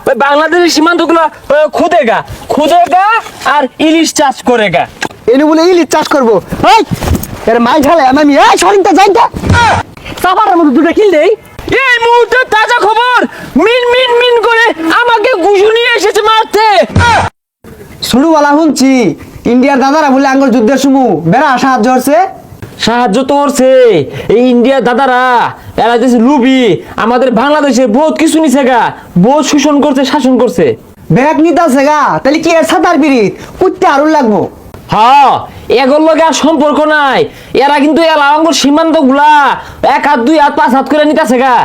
ওই বাংলাদেশের সীমান্তগুলো খুদেগা খুদেগা আর ইলিশ চাষ করেগা। এনে বলে ইলিশ চাষ করবো। এই এর মাই ঝালে আমি এই সরিংটা যাইতা সাবারের মধ্যে দুটো কিল দেই। এই মুহূর্তে তাজা খবর, মিন মিন মিন করে আমাকে গুজু নিয়ে এসেছে মারতে। শুরুওয়ালা শুনছি ইন্ডিয়ার দাদারা বলে আঙ্গুর যুদ্ধের সময় বেড়া সাহায্য হচ্ছে। সাহায্য তো করছে এই ইন্ডিয়ার দাদারা, এরা দেশে লুবি আমাদের বাংলাদেশে বহুত কিছু নিছে গা, বহুত শোষণ করছে, শাসন করছে। ব্যাগ নিতে আছে গা, তাহলে কি এর সাঁতার পিড়িত কুত্তে আরুন লাগবো। হ্যাঁ, এগুলোর লগে আর সম্পর্ক নাই। এরা কিন্তু এলাঙ্গুর সীমান্ত গুলা 1 হাত 2 হাত 5 হাত করে নিতেছে গা।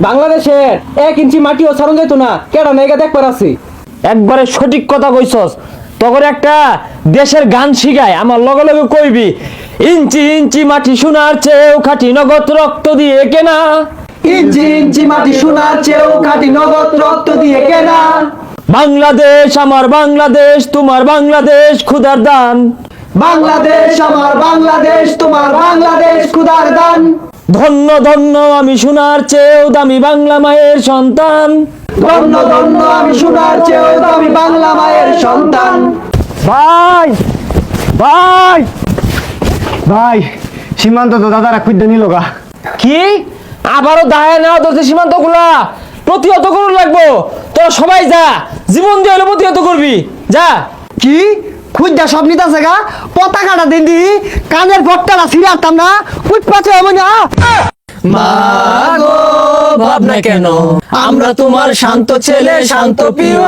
বাংলাদেশের 1 ইঞ্চি মাটিও ছাড়ন যাইতো না, কেডা নাইগা দেখবার আছি। একবারে সঠিক কথা কইছস। তখন একটা দেশের গান শিখায়, আমার লগে লগে কইবি, ইঞ্চি ইঞ্চি মাটি সোনার চেয়েও খাঁটি নগদ রক্ত দিয়ে কেনা। ইঞ্চি ইঞ্চি মাটি সোনার চেয়েও খাঁটি নগদ রক্ত দিয়ে কেনা। বাংলাদেশ আমার বাংলাদেশ, তোমার বাংলাদেশ খুদার দান। বাংলাদেশ আমার বাংলাদেশ, তোমার বাংলাদেশ খুদার দান। ধন্য ধন্য আমি সোনার চেয়েও দামি বাংলা মায়ের সন্তান। ধন্য ধন্য আমি সোনার চেয়েও দামি বাংলা মায়ের সন্তান। ভাই ভাই ভাই, সীমান্ত তো দাদারা খুঁজতে নিল গা। কি আবারও দায় নেওয়া দোষে সীমান্ত গুলা প্রতিহত করুন লাগবো। তোরা সবাই যা, জীবন দিয়ে হলে প্রতিহত করবি, যা। কি খুঁজা সব নিতাছে গা, পতাকাটা দিন দি কানের পট্টাটা ছিঁড়াতাম না, উঠপাছে এমন না। মাগো ভাবনা কেন, আমরা তোমার শান্ত ছেলে শান্ত প্রিয়,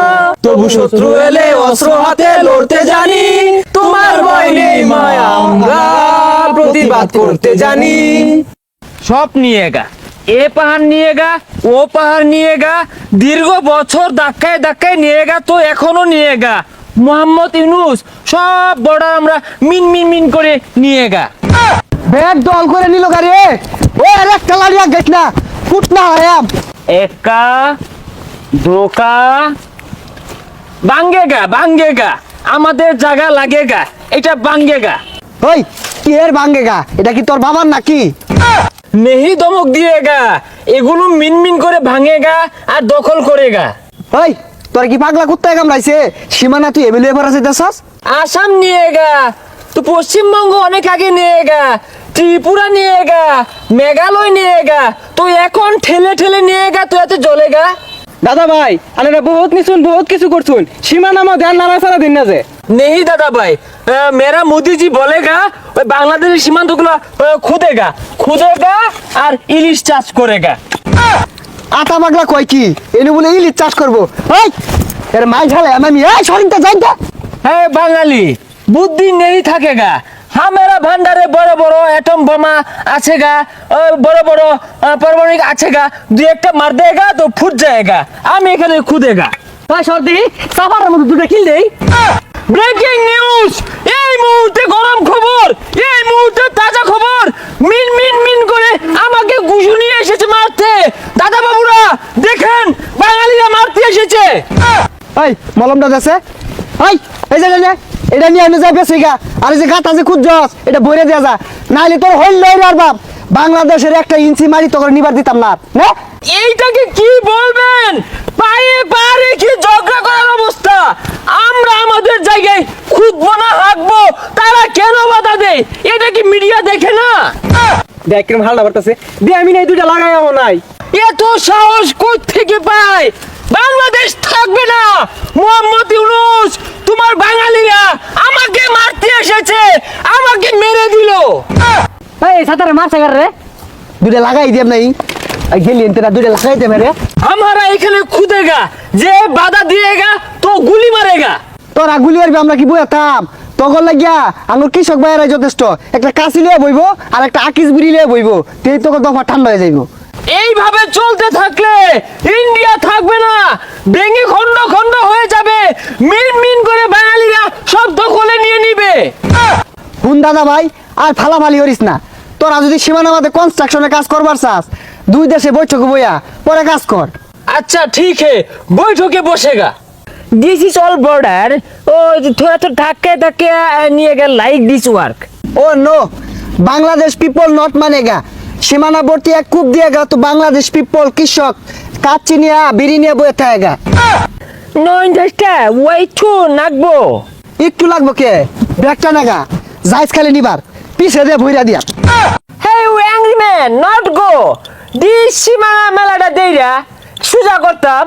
তবু শত্রু এলে অস্ত্র হাতে লড়তে জানি। তোমার ভয় নেই মায়া, আমরা প্রতিবাদ করতে জানি। সব নিয়ে গা, এ পাহাড় নিয়ে গা, ও পাহাড় নিয়ে গা, দীর্ঘ বছর ধাক্কায় ধাক্কায় নিয়ে গা, তো এখনো নিয়ে গা। মোহাম্মদ ইউনূস সব বর্ডার আমরা মিন মিন মিন করে নিয়ে গা। ব্যাগ দল করে নিল গাড়ি। ও আরে কালারিয়া গেছ না, ফুট না আয়াম। একা ধোকা বাঙ্গেগা বাঙ্গেগা, আমাদের জায়গা লাগেগা, এটা বাঙ্গেগা। ওই কি এর ভাঙ্গেগা, এটা কি তোর বাবার নাকি? নেহি ধমক দিয়েগা, এগুলো মিন মিন করে ভাঙেগা আর দখল করেগা। ওই তোর কি পাগলা কুত্তায় কামড়াইছে? সীমানা তুই এমএলএ এবার আছে দেশাস? আসাম নিয়েগা, তো পশ্চিমবঙ্গ অনেক আগে নিয়েগা, ত্রিপুরা নিয়েগা, মেঘালয় নিয়েগা, তো এখন ঠেলে ঠেলে নিয়েগা, তো এত জ্বলেগা। দাদা ভাই, আপনারা বহুত নিছুন, বহুত কিছু করছুন, সীমানা মা ধ্যান নাড়া ছাড়া দিন না যে। नहीं दादा भाई, मेरा मोदी जी बोलेगा बांग्लादेश सीमांत गुला खुदेगा खुदेगा और इलिश चाष करेगा। আতা পাগলা কয় কি এনে বলে ইলিশ চাষ করবো। ওই এর মাই ঝালে আমি এই সরিংটা যাইতা। है बंगाली, बुद्धि नहीं थकेगा। हमारा भंडारे बड़े बड़ो एटम बोमा आछेगा, बड़े बड़ो परमाणु आछेगा, दो एक मार देगा तो फूट जाएगा। हम एखाने खुदेगा। ওই সর্দি সাবারের মধ্যে দুটো কিল দেই। ব্রেকিং নিউজ, এই মুহূর্তে গরম খবর, এই মুহূর্তে তাজা খবর, মিন মিন মিন করে আমাকে গুজু নিয়ে এসেছে মারতে। দাদা বাবুরা দেখেন, বাঙালিরা মারতে এসেছে। ওই মলমটা দেছে। ওই এই যে নে এটা নিয়ে আমি যাই বেসিগা, আর এই যে গাতা যে খুঁজছস এটা বইরে দেয়া যা, নাইলে তোর হইল লইর আর বাপ বাংলাদেশের একটা ইঞ্চি মারি তোকে নিবার দিতাম না। না এইটাকে কি বলবেন, পায়ে পা রেখে ঝগড়া করার অবস্থা। আমরা আমাদের জায়গায় খুঁজবো না হাঁকবো, তারা কেন বাধা দেয়? এটা কি মিডিয়া দেখে না? দেখ কিরম হালটা বাড়তেছে, দিয়ে আমি নাই দুইটা লাগাই আমো নাই। এত সাহস কোত্থেকে পায়? বাংলাদেশ থাকবে না। মোহাম্মদ ইউনূস, তোমার বাঙালিরা আমাকে মারতে এসেছে, আমাকে মেরে দিল। এই সাতারে মারছে গার রে, দুটো লাগাই দিয়াম নাই। এই গেলি এনতে না দুটো লাগাই দে মেরে। हमारा এখানে খুদেগা, যে বাধা দিয়েগা তো গুলি মারেগা। তোরা গুলি মারবি, আমরা কি বইতাম? তখন লাগিয়া আমার কৃষক ভাইয়েরাই যথেষ্ট। একটা কাশি লিয়ে বইব আর একটা আকিস বিড়ি লিয়ে বইব, তেই তোকে দফা ঠান্ডা হয়ে যাইব। এইভাবে চলতে থাকলে ইন্ডিয়া থাকবে না, ভেঙে খন্ড খন্ড হয়ে যাবে। মিন মিন করে বাঙালিরা সব দখলে নিয়ে নিবে। হুন দাদা ভাই, আর ফালাফালি করিস না। তোরা যদি সীমানা মাঝে কনস্ট্রাকশনের কাজ করবার চাস, দুই দেশে বৈঠকে বইয়া পরে কাজ কর। अच्छा ठीक है, बैठके बसेगा। दिस इज ऑल बॉर्डर, थोड़ा तो धक्के धक्के নিয়ে গেল like this work. Oh no, Bangladesh people not মানেগা। সীমানাবর্তী এক কূপ দিয়েগা তো বাংলাদেশ পিপল কৃষক কাচ্চি নিয়ে বিড়ি নিয়ে বয়ে থাকেগা। No understand. Way too নাকবো। একটু লাগবো কে ব্যাগটা নাগা যাইস খালি নিবার পিছে দিয়ে ভইরা দিয়া Hey, you angry man, not go. This সীমানা মেলাটা দেইরা সুজা করতাম